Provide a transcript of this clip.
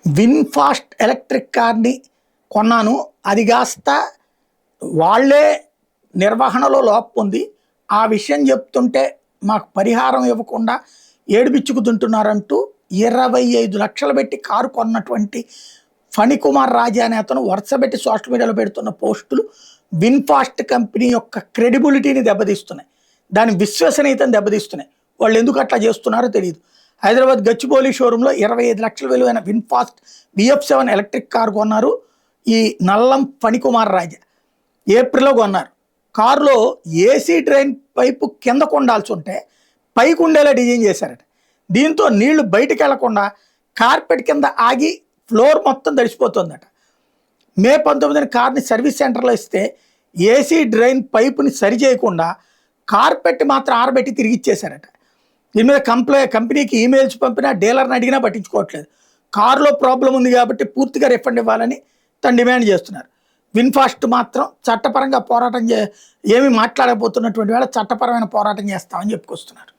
VinFast electric కార్ని కొన్నాను, అది కాస్త వాళ్ళే నిర్వహణలో లోపం ఉంది, ఆ విషయం చెప్తుంటే మాకు పరిహారం ఇవ్వకుండా ఏడిపించుకుతుంటున్నారంటూ 25 లక్షలు పెట్టి కారు కొన్నటువంటి ఫణికుమార్ రాజా అనే అతను వరుసపెట్టి సోషల్ మీడియాలో పెడుతున్న పోస్టులు విన్ఫాస్ట్ కంపెనీ యొక్క క్రెడిబిలిటీని దెబ్బతీస్తున్నాయి, దాని విశ్వసనీయతను దెబ్బతీస్తున్నాయి. వాళ్ళు ఎందుకు అట్లా చేస్తున్నారో తెలియదు. హైదరాబాద్ గచ్చిబౌలి షోరూంలో 25 లక్షల విలువైన విన్ఫాస్ట్ VF7 ఎలక్ట్రిక్ కారు కొన్నారు ఈ నల్లం ఫణికుమార్ రాజా. ఏప్రిల్లో కొన్నారు. కారులో ఏసీ డ్రైన్ పైపు కిందకు ఉండాల్సి ఉంటే పైకి ఉండేలా డిజైన్ చేశారట. దీంతో నీళ్లు బయటికి వెళ్లకుండా కార్పెట్ కింద ఆగి ఫ్లోర్ మొత్తం తడిసిపోతుందట. మే 19న కార్ని సర్వీస్ సెంటర్లో ఇస్తే ఏసీ డ్రైన్ పైపుని సరి చేయకుండా కార్పెట్ మాత్రం ఆరబెట్టి తిరిగి ఇచ్చేశారట. దీని మీద కంపెనీకి ఈమెయిల్స్ పంపినా డీలర్ని అడిగినా పట్టించుకోవట్లేదు. కారులో ప్రాబ్లం ఉంది కాబట్టి పూర్తిగా రిఫండ్ ఇవ్వాలని తను డిమాండ్ చేస్తున్నారు. విన్ఫాస్ట్ మాత్రం చట్టపరంగా పోరాటం ఏమీ మాట్లాడకపోతున్నటువంటి వేళ చట్టపరమైన పోరాటం చేస్తామని చెప్పుకొస్తున్నారు.